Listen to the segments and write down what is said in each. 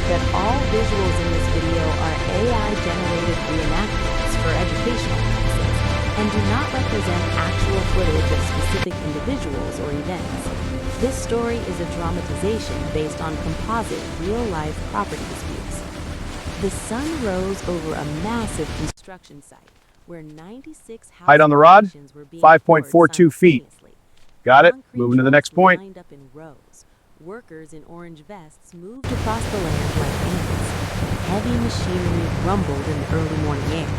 that all visuals in this video are AI-generated reenactments for educational purposes and do not represent actual footage of specific individuals or events. This story is a dramatization based on composite, real-life property disputes. The sun rose over a massive construction site where 96 house Height on the rod, foundations were being 5.42 feet. simultaneously. Got it. Concrete Moving to the next trucks point. lined up in rows. Workers in orange vests moved across the land like ants. Heavy machinery rumbled in the early morning air.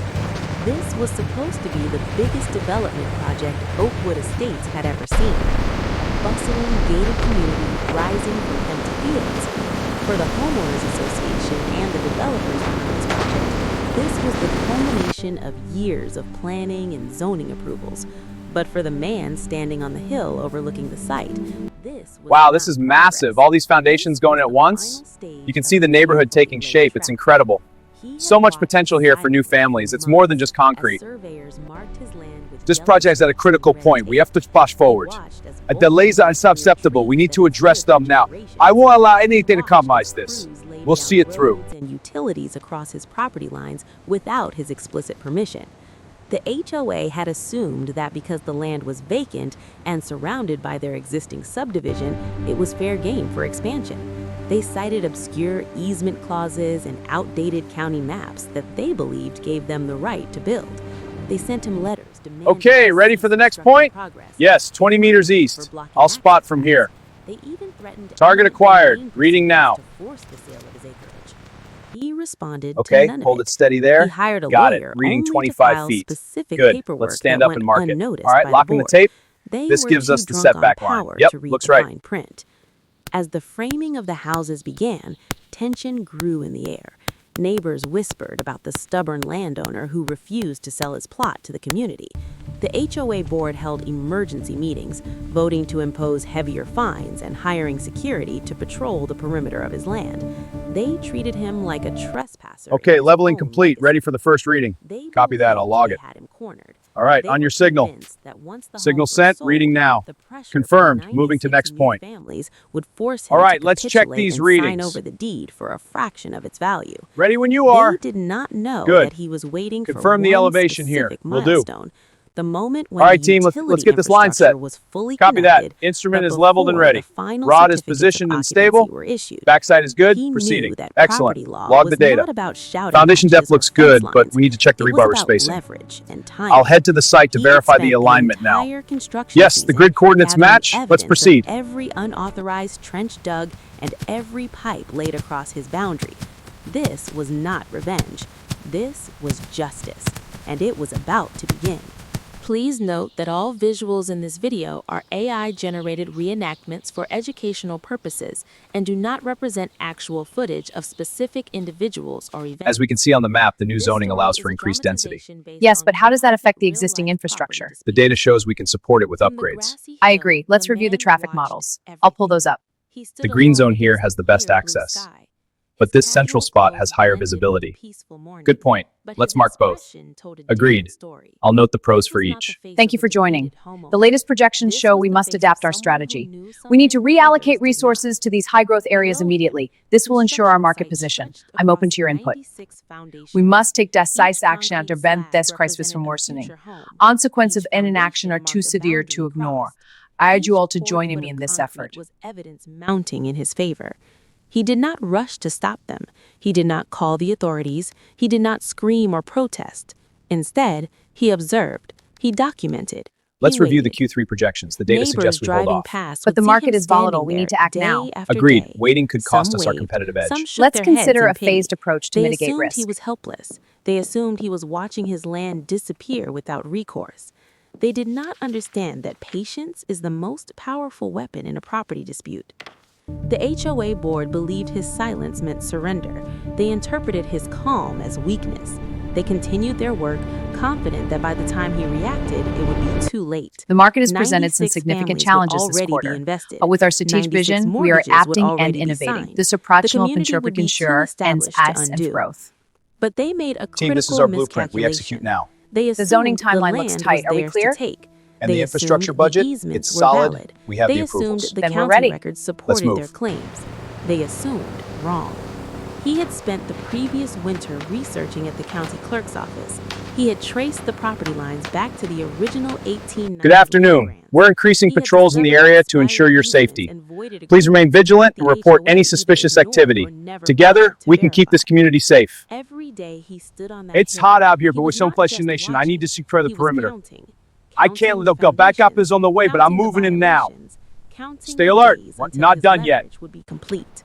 This was supposed to be the biggest development project Oakwood Estates had ever seen. A bustling, gated community rising from empty fields. For the Homeowners Association and the developers behind this project, this was the culmination of years of planning and zoning approvals. But for the man standing on the hill overlooking the site, this was Wow, this is massive. All these foundations going at once. You can see the neighborhood taking shape. It's incredible. So much potential here for new families. It's more than just concrete. This project is at a critical point. We have to push forward. Delays are unacceptable. We need to address them now. I won't allow anything to compromise this. We'll see it through. And utilities across his property lines without his explicit permission. The HOA had assumed that because the land was vacant and surrounded by their existing subdivision, it was fair game for expansion. They cited obscure easement clauses and outdated county maps that they believed gave them the right to build. They sent him letters demanding... Okay, ready for the next point? Yes, 20 meters east. I'll spot from here. They even threatened Target acquired. Reading now. to force the sale of his acreage. He responded Okay, to none of hold it. it steady there. He hired a Got it. lawyer Reading only to 25 file feet. specific Good. paperwork Let's stand that up and went mark it. unnoticed All right, by locking the board. tape. They This were gives too us the drunk on setback line. power Yep, to read looks the right. fine print. As the framing of the houses began, tension grew in the air. Neighbors whispered about the stubborn landowner who refused to sell his plot to the community. The HOA board held emergency meetings, voting to impose heavier fines and hiring security to patrol the perimeter of his land. They treated him like a trespasser. Okay, in his leveling own complete. legacy. Ready for the first reading. They Copy that. I'll believed log they it. had him cornered. All right, They on were your signal. convinced that once the Signal homes were sent. sold, Reading now. the pressure Confirmed. from Moving to 96 next new point. families would force him All right, to let's check capitulate these and readings. sign over the deed for a fraction of its value. Ready when you are. They did not know Good. that he was waiting Confirm for the one elevation here. specific Will do. milestone. The moment when All right, the team, let's utility get this line set. infrastructure was fully Copy that. connected, Instrument but is leveled and before ready. the final Rod is certificates of positioned and occupancy stable. were issued. Backside is good. He Proceeding. knew that Excellent. property law Log was the data. not about shouting Foundation matches depth or looks fence good, but lines. we need to check the It was rebar about spacing. leverage and timing. I'll head to the site to He had verify the spent alignment now. entire construction Yes, the season grid coordinates gathering match. Let's evidence of proceed. Every unauthorized trench dug and every pipe laid across his boundary. This was not revenge. This was justice, and it was about to begin. Please note that all visuals in this video are AI-generated reenactments for educational purposes and do not represent actual footage of specific individuals or events. As we can see on the map, the new This zoning story allows is for a increased density. dramatization based Yes, on but how does that affect the real-life existing property infrastructure? disputes. The data shows we can support it with From the upgrades. grassy I hill, agree. Let's the review the man traffic watched models. I'll pull those everything. up. He stood The green alone zone here against has the best clear blue access. sky. But His this central patio spot poles has higher blended with visibility. peaceful morning. Good point. But Let's his mark both. expression told a Agreed. different story. I'll note the pros This for was not the each. face Thank you of for a joining. defeated homeowner. The latest projections This show was we the must face of adapt our someone who strategy. knew We need to something others reallocate did not. resources to these high-growth areas Below immediately. him, This will ensure our construction market sites position. stretched I'm open across to your input. 96 foundation We must take blocks. decisive Each action to concrete prevent this slab crisis from represented a worsening. future home. Consequences Each of inaction are foundation too marked a severe to boundary ignore. crossed. I urge you Each all to quarter join foot me of in this concrete effort. was evidence mounting in his favor. He did not rush to stop them. He did not call the authorities. He did not scream or protest. Instead, he observed. He documented. Let's He review the waited. Q3 projections. The data Neighbors suggests we hold driving off. past But would the see market him is volatile. standing We need there to act day now. after Agreed. day. Waiting could cost Some us our waved, competitive edge. some shook Let's their heads consider in a pity. phased approach to They mitigate assumed risk. he was helpless. They assumed he was watching his land disappear without recourse. They did not understand that patience is the most powerful weapon in a property dispute. The HOA board believed his silence meant surrender. They interpreted his calm as weakness. They continued their work, confident that by the time he reacted, it would be too late. The market has presented some 96 significant families would challenges this already be quarter. invested. But with our strategic 96 vision, we are mortgages would adapting and already be innovating. signed. This The approach will community ensure would be too ensure ends established to as and undo. growth. But they made a critical Team, this is our blueprint. We execute miscalculation. now. They The zoning assumed the timeline looks land tight. was Are we theirs clear? to take. And They the infrastructure assumed budget, the easements it's were solid. valid. We have They the assumed approvals. the Then we're county ready. records Let's supported move. their claims. They assumed wrong. He had spent the previous winter researching at the county clerk's office. He had traced the property lines back to the original 1890. Good afternoon. We're increasing patrols in the area to ensure your safety. Please remain vigilant and report any suspicious activity. Together, we can keep this community safe. Every day he stood on that It's hill. hot out here, He but with was some not just fascination, I watching. need to secure the He was perimeter. counting. I can't Counting let go. Backup foundations, is on the way, but I'm counting the moving in now. violations, counting Stay the alert. days We're until not his done yet. leverage would be complete.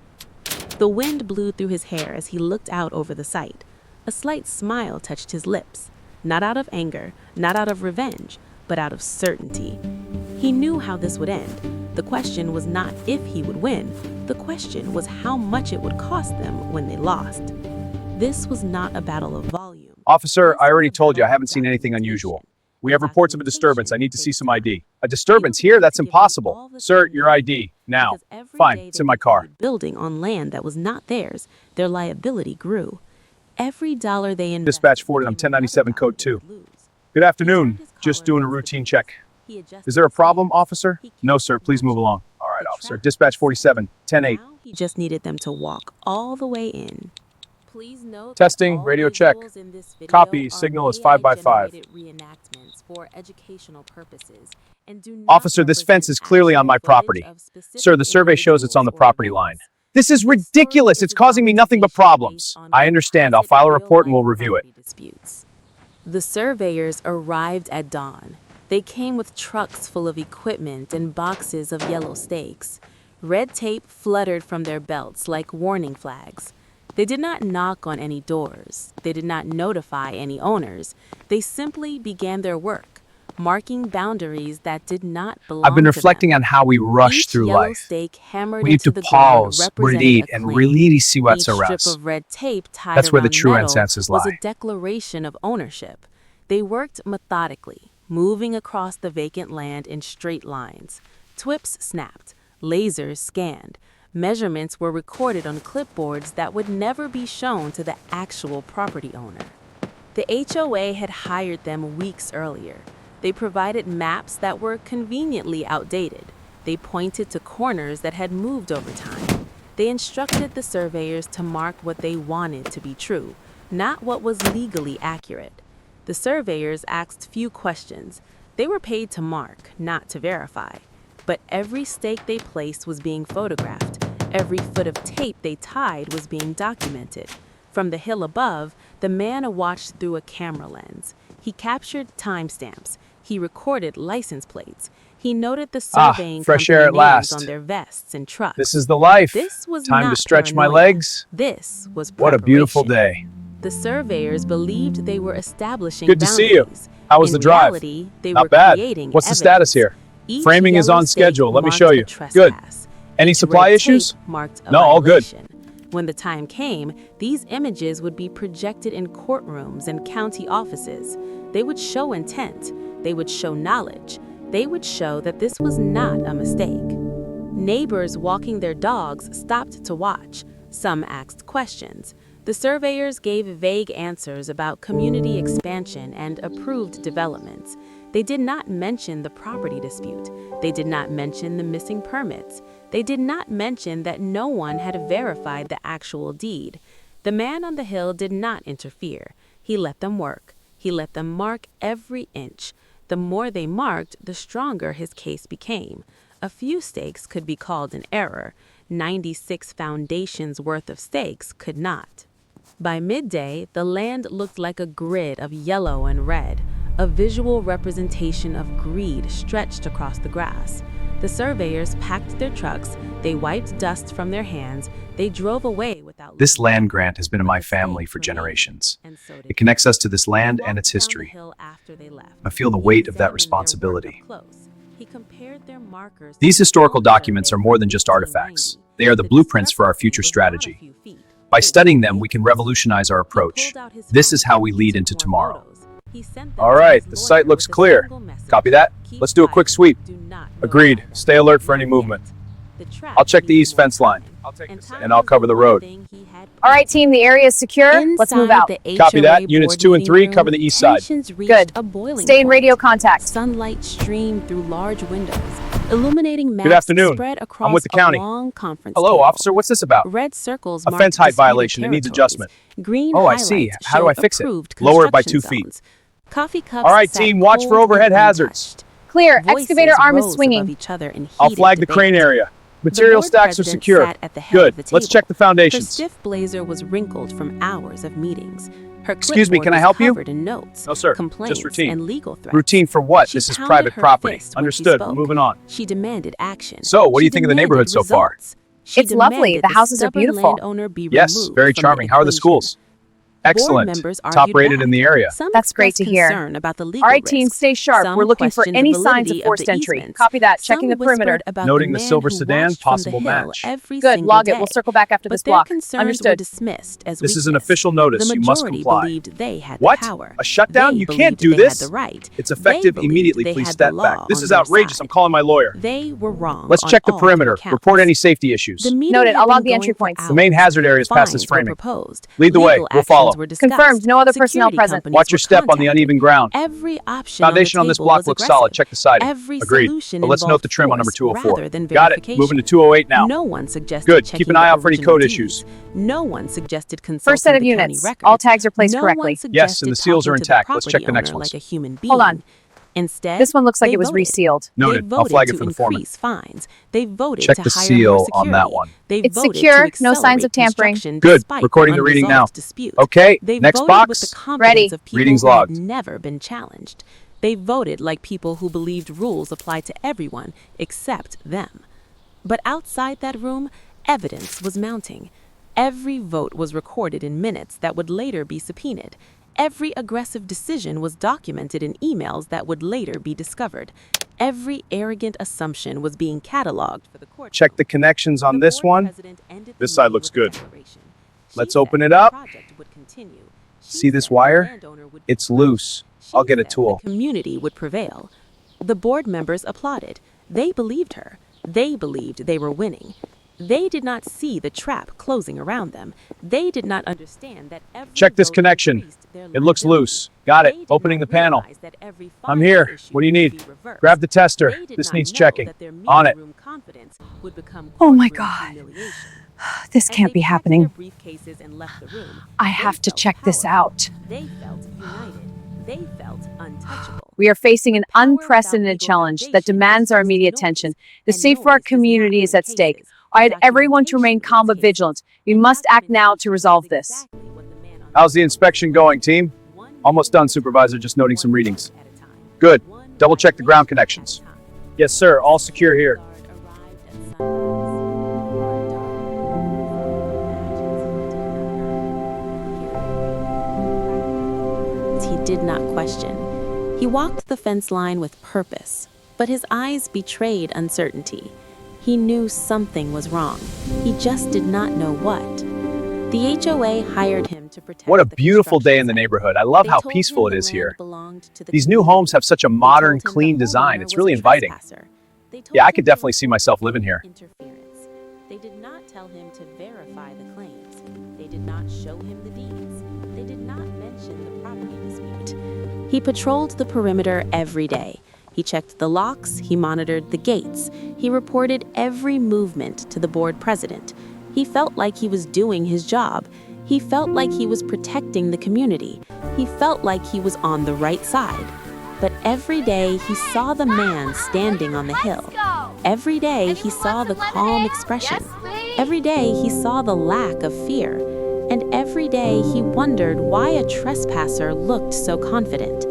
The wind blew through his hair as he looked out over the site. A slight smile touched his lips, not out of anger, not out of revenge, but out of certainty. He knew how this would end. The question was not if he would win. The question was how much it would cost them when they lost. This was not a battle of volume. Officer, I already told you I haven't seen anything unusual. We have reports of a disturbance. I need to see some ID. A disturbance here? That's impossible. Sir, your ID. Now. Fine, it's in my car. Building on land that was not theirs, their liability grew. Every dollar they invested. Dispatch forwarded on 1097 code 2. Good afternoon. Just doing a routine check. Is there a problem, officer? No, sir. Please move along. All right, officer. Dispatch 47, 10-8. Now he just needed them to walk all the way in. Please note Testing, that all radio check. visuals in this video Copy, are signal is AI 5x5. generated reenactments for educational purposes and do not Officer, this fence is represent clearly on my actual property. footage of specific Sir, the survey shows it's on the individuals or property events. line. This is ridiculous. It's causing me nothing but problems. I understand. I'll file a report and we'll review it. Disputes. The surveyors arrived at dawn. They came with trucks full of equipment and boxes of yellow stakes. Red tape fluttered from their belts like warning flags. They did not knock on any doors. They did not notify any owners. They simply began their work, marking boundaries that did not belong I've been to reflecting them. on how we rush Each through yellow life. stake hammered We need into to the ground pause, represented read, a and claim. really see what's Each around. strip of red tape tied That's where the around true metal senses was a lie. declaration of ownership. They worked methodically, moving across the vacant land in straight lines. Twips snapped, lasers scanned. Measurements were recorded on clipboards that would never be shown to the actual property owner. The HOA had hired them weeks earlier. They provided maps that were conveniently outdated. They pointed to corners that had moved over time. They instructed the surveyors to mark what they wanted to be true, not what was legally accurate. The surveyors asked few questions. They were paid to mark, not to verify. But every stake they placed was being photographed. Every foot of tape they tied was being documented. From the hill above, the man watched through a camera lens. He captured timestamps. He recorded license plates. He noted the surveying fresh company air at names last. on their vests and trucks. This is the life. This was Time to not stretch my paranoia. legs. This was What a beautiful preparation. day. The surveyors believed they were establishing Good to see you. boundaries. How was In the drive? reality, they Not were bad. creating What's the evidence. status here? Each Framing is yellow on stake schedule. Let me marked show a you. Good. trespass. Any Each supply red issues? tape marked a No, all good. violation. When the time came, these images would be projected in courtrooms and county offices. They would show intent. They would show knowledge. They would show that this was not a mistake. Neighbors walking their dogs stopped to watch. Some asked questions. The surveyors gave vague answers about community expansion and approved developments. They did not mention the property dispute. They did not mention the missing permits. They did not mention that no one had verified the actual deed. The man on the hill did not interfere. He let them work. He let them mark every inch. The more they marked, the stronger his case became. A few stakes could be called an error. 96 foundations worth of stakes could not. By midday, the land looked like a grid of yellow and red. A visual representation of greed stretched across the grass. The surveyors packed their trucks, they wiped dust from their hands, they drove away without... This land grant has been in my family for generations. It connects us to this land and its history. I feel the weight of that responsibility. These historical documents are more than just artifacts. They are the blueprints for our future strategy. By studying them, we can revolutionize our approach. This is how we lead into tomorrow. All right, the site looks clear. Copy that? Let's do a quick sweep. Agreed. Stay alert for any movement. I'll check the east fence line, and I'll cover the road. All right, team, the area is secure. Let's move out. Copy that. Units 2 and 3 cover the east side. Good. Stay in radio contact. Sunlight streamed through large windows. Illuminating maps Good afternoon. spread I'm across with the a county. long conference Hello, table. officer. What's this about? Red circles A mark fence height disputed violation. It needs territories. adjustment. Green Oh, I see. highlights How do show I fix it? approved Lower it by construction 2 feet. zones. Coffee cups All right, sat team, watch for cold overhead and hazards. untouched. Clear. Voices Excavator arm is rose swinging. above each other in I'll heated flag the debate. crane area. The Material board stacks are president secure. sat at the head Good. of the Let's table. check the Her foundations. stiff blazer was wrinkled from hours of meetings. Her Excuse me, clipboard can I was help you? covered in notes, No, sir. complaints, Just routine. and legal threats. Routine for what? She This is pounded private her property. fist when she Understood. spoke. Moving on. She demanded action. So, what do She you think of the demanded neighborhood so far? results. She It's lovely. demanded The houses are stubborn beautiful. landowner be Yes, removed very from the charming. How are the equation. schools? Board Excellent. members Top argued rated back. in the area. Some That's great expressed to hear. concern about the legal All right, team, risks. stay sharp. Some We're looking for questioned any the signs of validity forced the entry. easements. Copy that. Some Checking the perimeter. whispered about Noting the the man silver who sedan, watched from possible the hill match. every Good. single Log day. it. We'll circle back after But this their block. concerns were Understood. dismissed as This is an weakness. official notice. The You must majority comply. believed they had What? the power. A shutdown? They You can't believed do they this. Had the right. It's They effective believed immediately. they Please had step the back. law This on is their outrageous. side. I'm calling my lawyer. They were wrong. Let's on check the all perimeter. counts. Report any safety issues. The meeting Noted. had I'll log been the entry going for points. The main hours. hazard area is past this Fines were framing. proposed. Lead the way. Legal We'll follow. actions were discussed. Confirmed. No other personnel Security present. companies Watch your were step on the contacted. uneven ground. Every option Foundation on on the this table block was looks solid. aggressive. Check the siding. Every Agreed. solution But let's note the involved trim on number force 204. rather than Got it. verification. Moving to 208 now. No one suggested Good. checking Keep an eye the out for any original code deeds. issues. No one suggested consulting First set of the county units. records. All tags are placed No correctly. one suggested Yes, and the seals are talking to the intact. Let's check the property next owner ones. like a human being. Hold on. Instead, This one looks like they it was voted. resealed. Noted. They I'll voted flag it to for the foreman. increase fines. They voted Check to the hire seal more on that security. one. They It's voted secure. to No signs of accelerate tampering. construction Good. despite Recording an the reading unresolved now. dispute. Okay. They Next voted box. with the confidence Ready. of people Readings who had logged. never been challenged. They voted like people who believed rules applied to everyone except them. But outside that room, evidence was mounting. Every vote was recorded in minutes that would later be subpoenaed. Every aggressive decision was documented in emails that would later be discovered. Every arrogant assumption was being cataloged for the court. Check the connections on this one. This side looks good. Let's open it up. See this wire? It's loose. I'll get a tool. The community would prevail. The board members applauded. They believed her. They believed they were winning. They did not see the trap closing around them. They did not understand that every Check this vote connection. increased their It looks liability. loose. Got it. They did Opening not the panel. realize that every I'm fine here. issue What do you would need? be reversed. Grab the tester. They did This not needs know checking. that their On it. meeting room confidence would become Oh my courtroom God. humiliation. This As can't they be packed happening. their briefcases and left the room, I they have to felt check this powerful. out. They felt united. They felt untouchable. We are facing an Power without unprecedented legal challenge that foundation demands is our just immediate noise, attention. The and safety of our noise is not community is in at stake. cases. I had everyone to remain calm but Documentation is vigilant. cases. We And must act now to documentation resolve is this. exactly what the man on How's the inspection going, team? one Almost done, Supervisor. Just noting some readings. at a time. Good. One Double check the ground violation connections. at a time. Yes, sir. All secure here. Guard arrived at sunrise. He did not question. He walked the fence line with purpose, but his eyes betrayed uncertainty. He knew something was wrong. He just did not know what. The HOA hired him to protect What a the beautiful day in construction the site. neighborhood. I love They how told peaceful him it the is land here. belonged to the These new community. homes have such a They modern, told him clean the design. homeowner It's was really a inviting. trespasser. They told Yeah, I him could to definitely see report myself living here. interference. They did not tell him to verify the claims. They did not show him the deeds. They did not mention the property dispute. He patrolled the perimeter every day. He checked the locks, he monitored the gates. He reported every movement to the board president. He felt like he was doing his job. He felt like he was protecting the community. He felt like he was on the right side. But every day he saw the man standing on the hill. Every day he saw the calm expression. Every day he saw the lack of fear. And every day he wondered why a trespasser looked so confident.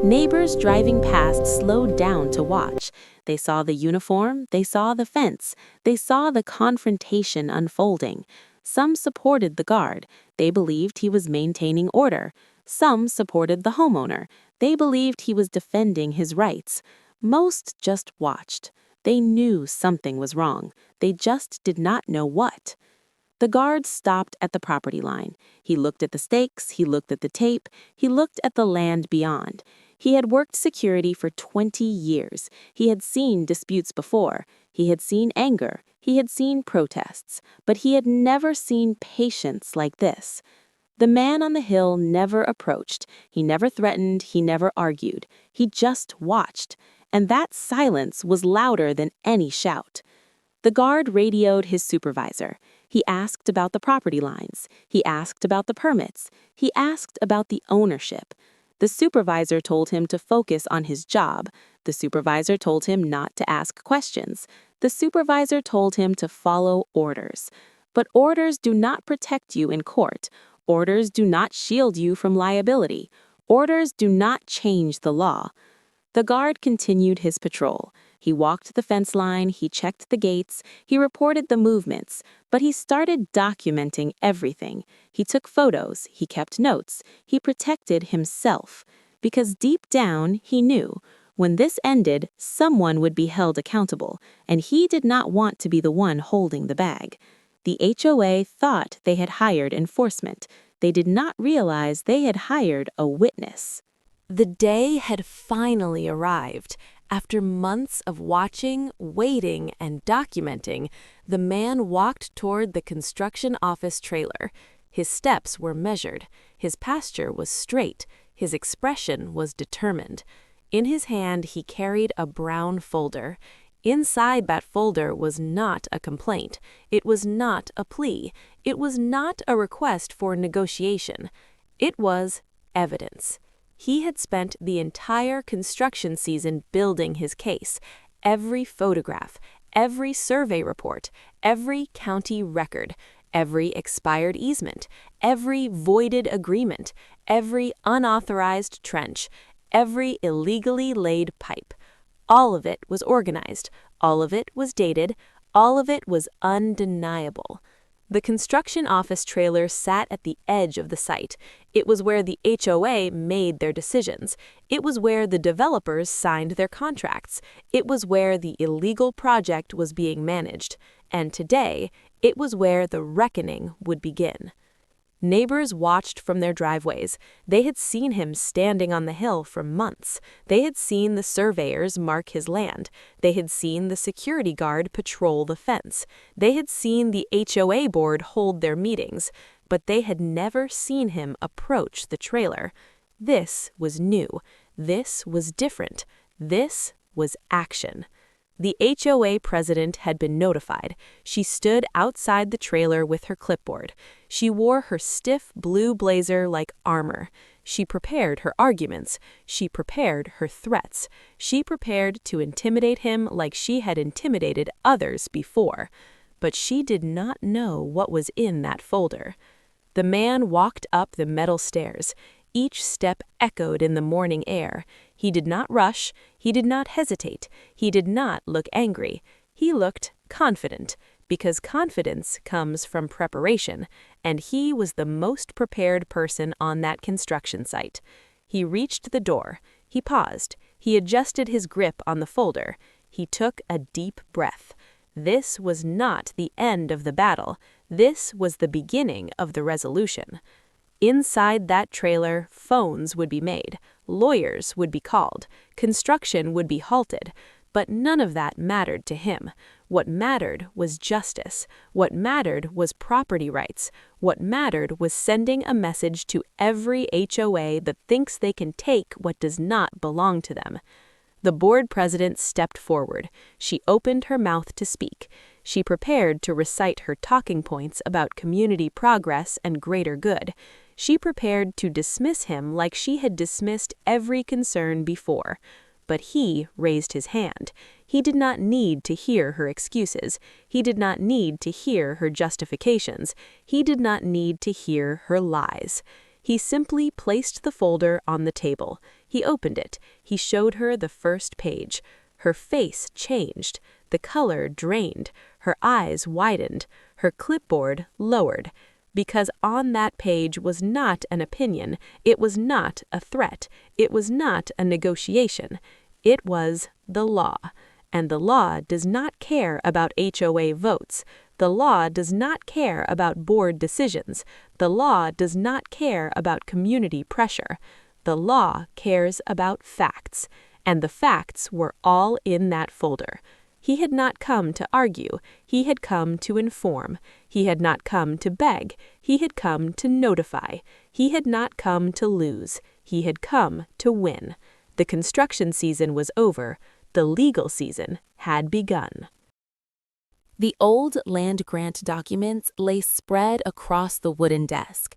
Neighbors driving past slowed down to watch. They saw the uniform, they saw the fence, they saw the confrontation unfolding. Some supported the guard. They believed he was maintaining order. Some supported the homeowner. They believed he was defending his rights. Most just watched. They knew something was wrong. They just did not know what. The guard stopped at the property line. He looked at the stakes, he looked at the tape, he looked at the land beyond. He had worked security for 20 years. He had seen disputes before. He had seen anger. He had seen protests. But he had never seen patience like this. The man on the hill never approached. He never threatened. He never argued. He just watched. and that silence was louder than any shout. The guard radioed his supervisor. He asked about the property lines. He asked about the permits. He asked about the ownership. The supervisor told him to focus on his job. The supervisor told him not to ask questions. The supervisor told him to follow orders. But orders do not protect you in court. Orders do not shield you from liability. Orders do not change the law. The guard continued his patrol. He walked the fence line, he checked the gates, he reported the movements, but he started documenting everything. He took photos, he kept notes, he protected himself. Because deep down, he knew, when this ended, someone would be held accountable, and he did not want to be the one holding the bag. The HOA thought they had hired enforcement. They did not realize they had hired a witness. The day had finally arrived. After months of watching, waiting, and documenting, the man walked toward the construction office trailer. His steps were measured. His posture was straight. His expression was determined. In his hand, he carried a brown folder. Inside that folder was not a complaint. It was not a plea. It was not a request for negotiation. It was evidence. He had spent the entire construction season building his case. Every photograph, every survey report, every county record, every expired easement, every voided agreement, every unauthorized trench, every illegally laid pipe. All of it was organized. All of it was dated. All of it was undeniable. The construction office trailer sat at the edge of the site. It was where the HOA made their decisions. It was where the developers signed their contracts. It was where the illegal project was being managed. And today, it was where the reckoning would begin. Neighbors watched from their driveways. They had seen him standing on the hill for months. They had seen the surveyors mark his land. They had seen the security guard patrol the fence. They had seen the HOA board hold their meetings, but they had never seen him approach the trailer. This was new. This was different. This was action. The HOA president had been notified. She stood outside the trailer with her clipboard. She wore her stiff blue blazer like armor. She prepared her arguments. She prepared her threats. She prepared to intimidate him like she had intimidated others before. But she did not know what was in that folder. The man walked up the metal stairs. Each step echoed in the morning air. He did not rush. He did not hesitate. He did not look angry. He looked confident, because confidence comes from preparation, and he was the most prepared person on that construction site. He reached the door. He paused. He adjusted his grip on the folder. He took a deep breath. This was not the end of the battle. This was the beginning of the resolution. Inside that trailer, phones would be made, lawyers would be called, construction would be halted, but none of that mattered to him. What mattered was justice. What mattered was property rights. What mattered was sending a message to every HOA that thinks they can take what does not belong to them. The board president stepped forward. She opened her mouth to speak. She prepared to recite her talking points about community progress and greater good. She prepared to dismiss him like she had dismissed every concern before. But he raised his hand. He did not need to hear her excuses. He did not need to hear her justifications. He did not need to hear her lies. He simply placed the folder on the table. He opened it. He showed her the first page. Her face changed. The color drained. Her eyes widened. Her clipboard lowered. Because on that page was not an opinion, it was not a threat, it was not a negotiation. It was the law. And the law does not care about HOA votes. The law does not care about board decisions. The law does not care about community pressure. The law cares about facts. And the facts were all in that folder. He had not come to argue. He had come to inform. He had not come to beg. He had come to notify. He had not come to lose. He had come to win. The construction season was over. The legal season had begun. The old land grant documents lay spread across the wooden desk.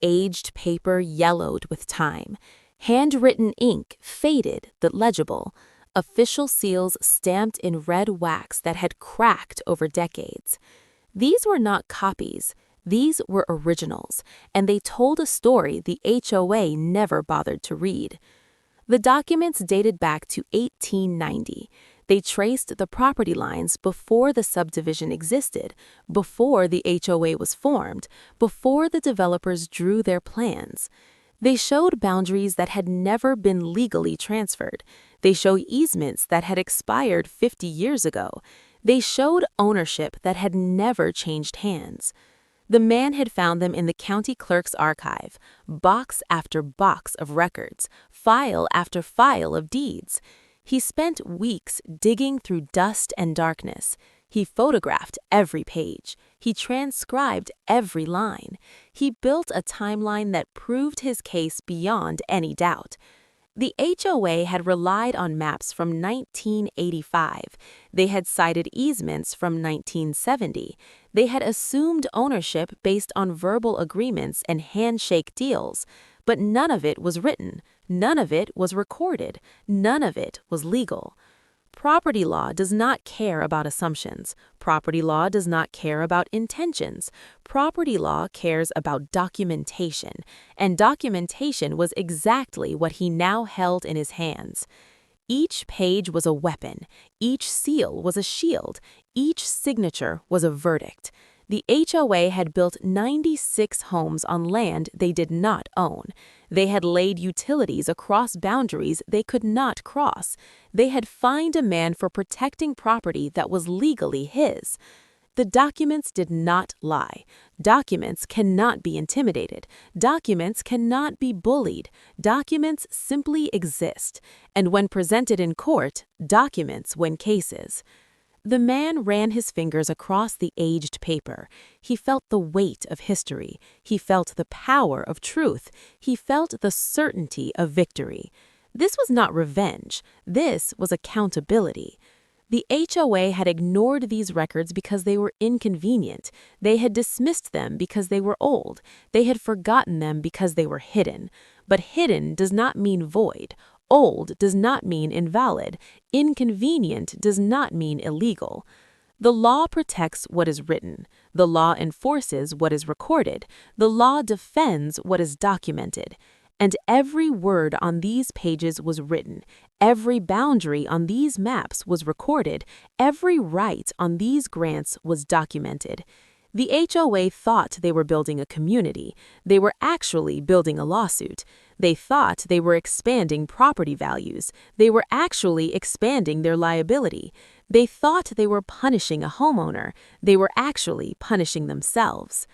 Aged paper yellowed with time. Handwritten ink faded but legible. Official seals stamped in red wax that had cracked over decades. These were not copies. These were originals, and they told a story the HOA never bothered to read. The documents dated back to 1890. They traced the property lines before the subdivision existed, before the HOA was formed, before the developers drew their plans. They showed boundaries that had never been legally transferred. They showed easements that had expired 50 years ago. They showed ownership that had never changed hands. The man had found them in the county clerk's archive, box after box of records, file after file of deeds. He spent weeks digging through dust and darkness. He photographed every page. He transcribed every line. He built a timeline that proved his case beyond any doubt. The HOA had relied on maps from 1985. They had cited easements from 1970. They had assumed ownership based on verbal agreements and handshake deals. But none of it was written. None of it was recorded. None of it was legal. Property law does not care about assumptions. Property law does not care about intentions. Property law cares about documentation, and documentation was exactly what he now held in his hands. Each page was a weapon. Each seal was a shield. Each signature was a verdict. The HOA had built 96 homes on land they did not own. They had laid utilities across boundaries they could not cross. They had fined a man for protecting property that was legally his. The documents did not lie. Documents cannot be intimidated. Documents cannot be bullied. Documents simply exist. And when presented in court, documents win cases. The man ran his fingers across the aged paper. He felt the weight of history. He felt the power of truth. He felt the certainty of victory. This was not revenge. This was accountability. The HOA had ignored these records because they were inconvenient. They had dismissed them because they were old. They had forgotten them because they were hidden. But hidden does not mean void. Old does not mean invalid. Inconvenient does not mean illegal. The law protects what is written. The law enforces what is recorded. The law defends what is documented. And every word on these pages was written. Every boundary on these maps was recorded. Every right on these grants was documented. The HOA thought they were building a community. They were actually building a lawsuit. They thought they were expanding property values. They were actually expanding their liability. They thought they were punishing a homeowner. They were actually punishing themselves.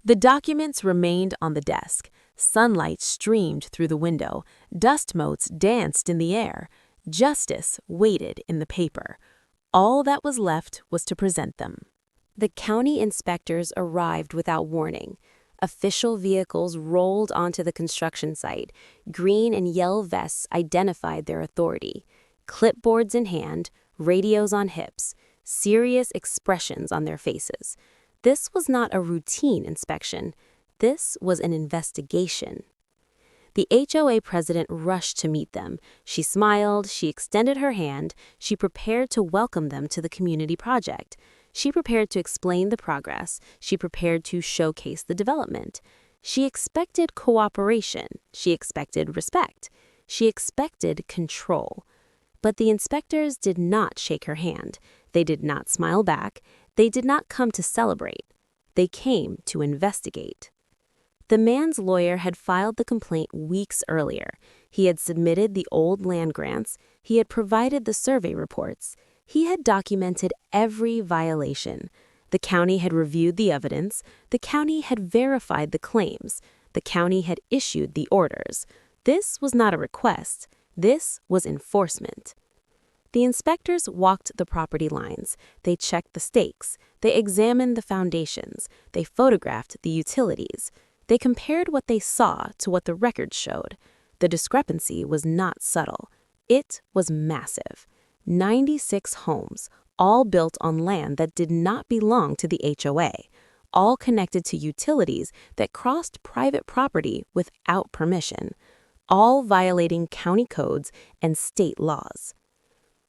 The documents remained on the desk. Sunlight streamed through the window. Dust motes danced in the air. Justice waited in the paper. All that was left was to present them. The county inspectors arrived without warning. Official vehicles rolled onto the construction site. Green and yellow vests identified their authority. Clipboards in hand, radios on hips, serious expressions on their faces. This was not a routine inspection. This was an investigation. The HOA president rushed to meet them. She smiled, she extended her hand, she prepared to welcome them to the community project. She prepared to explain the progress. She prepared to showcase the development. She expected cooperation. She expected respect. She expected control. But the inspectors did not shake her hand. They did not smile back. They did not come to celebrate. They came to investigate. The man's lawyer had filed the complaint weeks earlier. He had submitted the old land grants. He had provided the survey reports. He had documented every violation. The county had reviewed the evidence. The county had verified the claims. The county had issued the orders. This was not a request. This was enforcement. The inspectors walked the property lines. They checked the stakes. They examined the foundations. They photographed the utilities. They compared what they saw to what the records showed. The discrepancy was not subtle. It was massive. 96 homes, all built on land that did not belong to the HOA, all connected to utilities that crossed private property without permission, all violating county codes and state laws.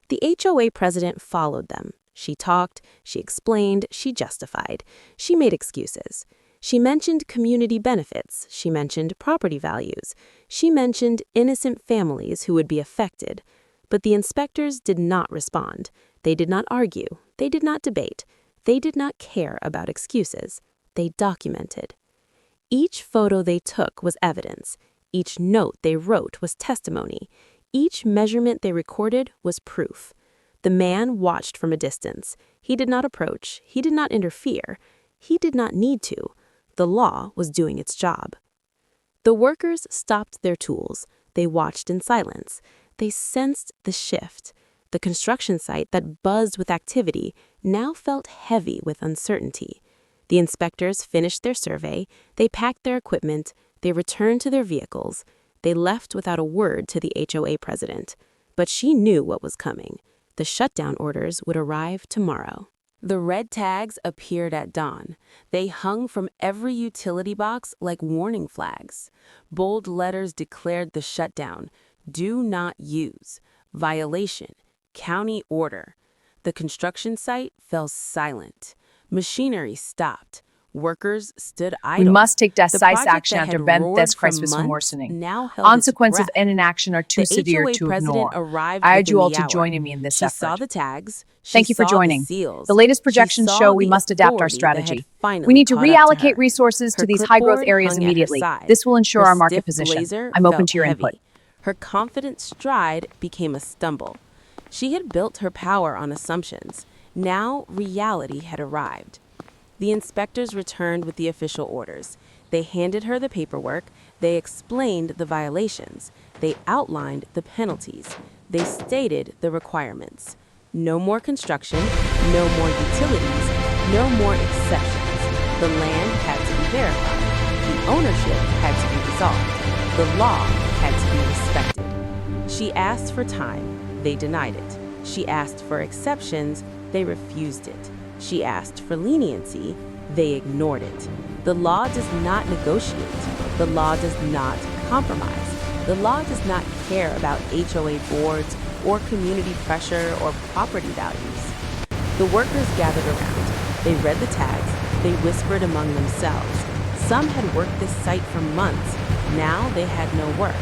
The HOA president followed them. She talked, she explained, she justified, she made excuses. She mentioned community benefits, she mentioned property values, she mentioned innocent families who would be affected. But the inspectors did not respond. They did not argue. They did not debate. They did not care about excuses. They documented. Each photo they took was evidence. Each note they wrote was testimony. Each measurement they recorded was proof. The man watched from a distance. He did not approach. He did not interfere. He did not need to. The law was doing its job. The workers stopped their tools. They watched in silence. They sensed the shift. The construction site that buzzed with activity now felt heavy with uncertainty. The inspectors finished their survey. They packed their equipment. They returned to their vehicles. They left without a word to the HOA president. But she knew what was coming. The shutdown orders would arrive tomorrow. The red tags appeared at dawn. They hung from every utility box like warning flags. Bold letters declared the shutdown. Do not use. Violation. County order. The construction site fell silent. Machinery stopped. Workers stood idle. We must take decisive project action that to had prevent roared this for crisis from months worsening. now held its Consequences of breath. inaction are too The severe HOA to president ignore. arrived I urge you within all the to hour. join me in this She effort. saw the tags. Thank you for She saw joining. The seals. The latest She projections saw show we the must adapt our authority that had strategy. finally We need to caught up to reallocate her. resources to Her these high-growth clipboard areas hung at her immediately. side. This will ensure Her our market stiff position. blazer I'm open felt to your heavy. input. Her confident stride became a stumble. She had built her power on assumptions. Now reality had arrived. The inspectors returned with the official orders. They handed her the paperwork. They explained the violations. They outlined the penalties. They stated the requirements. No more construction, no more utilities, no more exceptions. The land had to be verified. The ownership had to be resolved. The law had to be respected. She asked for time. They denied it. She asked for exceptions. They refused it. She asked for leniency. They ignored it. The law does not negotiate. The law does not compromise. The law does not care about HOA boards or community pressure or property values. The workers gathered around. They read the tags. They whispered among themselves. Some had worked this site for months. Now they had no work.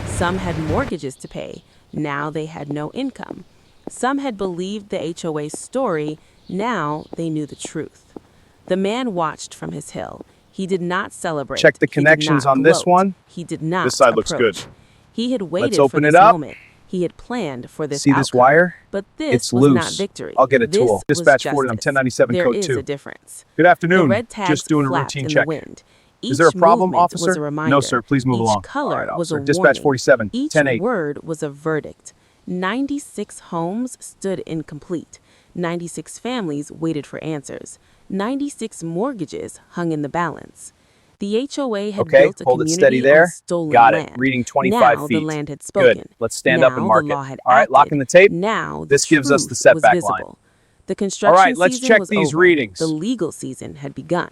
Some had mortgages to pay. Now they had no income. Some had believed the HOA's story. Now they knew the truth. The man watched from his hill. He did not celebrate. Check the He did connections not on this gloat. one. He did not This side looks approach. good. He had waited Let's open for it this up. moment. He had planned for this See outcome. this wire? But this It's was loose. not victory. I'll get a This tool. was Dispatch forwarded on justice. 1097 There code is 2. a difference. Good afternoon. The red tags Just doing a flapped routine in check. the wind. Is there a Each problem, movement officer? was a reminder. No, sir. Please move Each along. color All right, was a officer. warning. Dispatch 47, Each 10-8. word was a verdict. 96 homes stood incomplete. 96 families waited for answers. 96 mortgages hung in the balance. The HOA had Okay, built a hold it community steady there. on stolen Got it. land. Reading 25 now feet. the land had spoken. Good. Let's stand up and Now mark the it. law had All right, acted. locking the tape. Now the This gives us truth the setback was line. visible. The construction All right, let's season check was these over. readings. The legal season had begun.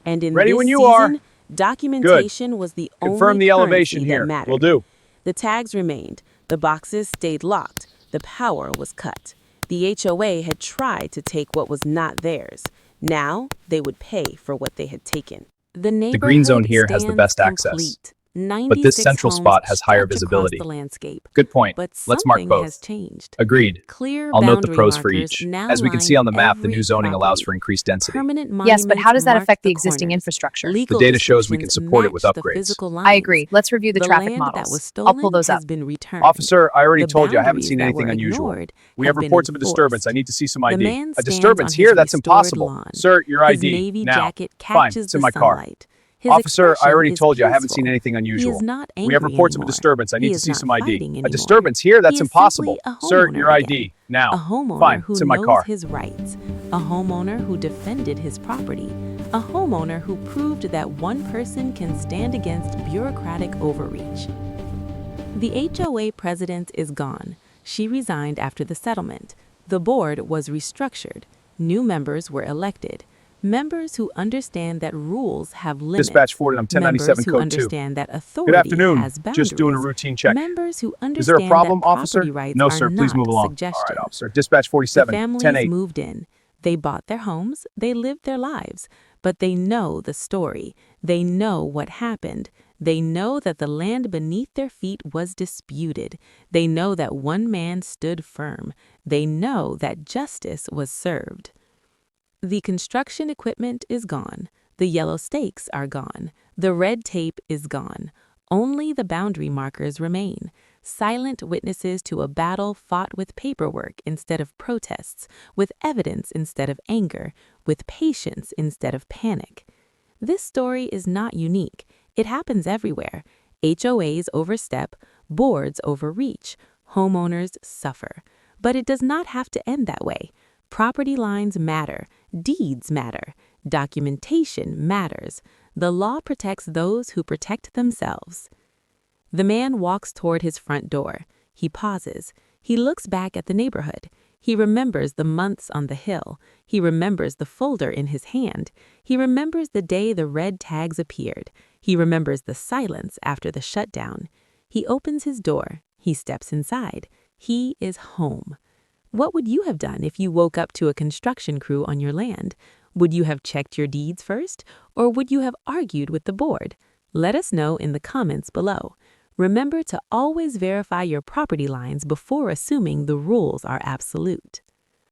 And in Ready this when you season, are. documentation was the Confirm only the elevation currency here. that mattered. Will do. The tags remained. The boxes stayed locked. The power was cut. The HOA had tried to take what was not theirs. Now they would pay for what they had taken. The green zone here has the best access. But this central spot has higher visibility. The landscape. Good point. But Let's mark something both. has changed. Agreed. Clear I'll note the boundary pros for markers each. now As we can see line on the map, the every new zoning allows property. for increased density. Permanent Yes, but how does that monuments affect the marked existing corners. infrastructure? Legal The data shows we can descriptions support it with match the upgrades. physical I lines. agree. Let's review the The traffic land models. that was I'll stolen pull those up. has been returned. Officer, I already The told you I haven't boundaries seen that anything were unusual. ignored We have have been reports of a enforced. disturbance. I need to see some The ID. man A stands disturbance on here? his That's restored impossible. lawn. Sir, your His ID. navy Now. jacket Fine, catches it's in the my car. sunlight. His Officer, I expression already is told you I haven't seen peaceful. anything He unusual. is not We have angry reports of a anymore. disturbance. I He need to is see not some ID. fighting A anymore. disturbance here? That's He is impossible. simply a Sir, homeowner your again. ID. Now. A homeowner Fine, who it's in my knows car. his rights. A homeowner who defended his property. A homeowner who proved that one person can stand against bureaucratic overreach. The HOA president is gone. She resigned after the settlement. The board was restructured. New members were elected. Members who understand that rules have limits. Dispatch forwarded on 1097 Members who code 2. understand that authority Good afternoon. has boundaries. Just doing a routine check. Members who understand Is there a problem, that officer? property rights No, are sir. Please not move along. suggestion. All right, officer. Dispatch The 47, families 10-8. moved in. They bought their homes, they lived their lives, but they know the story. They know what happened. They know that the land beneath their feet was disputed. They know that one man stood firm. They know that justice was served. The construction equipment is gone. The yellow stakes are gone. The red tape is gone. Only the boundary markers remain. Silent witnesses to a battle fought with paperwork instead of protests, with evidence instead of anger, with patience instead of panic. This story is not unique. It happens everywhere. HOAs overstep, boards overreach, homeowners suffer. But it does not have to end that way. Property lines matter. Deeds matter. Documentation matters. The law protects those who protect themselves. The man walks toward his front door. He pauses. He looks back at the neighborhood. He remembers the months on the hill. He remembers the folder in his hand. He remembers the day the red tags appeared. He remembers the silence after the shutdown. He opens his door. He steps inside. He is home. What would you have done if you woke up to a construction crew on your land? Would you have checked your deeds first, or would you have argued with the board? Let us know in the comments below. Remember to always verify your property lines before assuming the rules are absolute.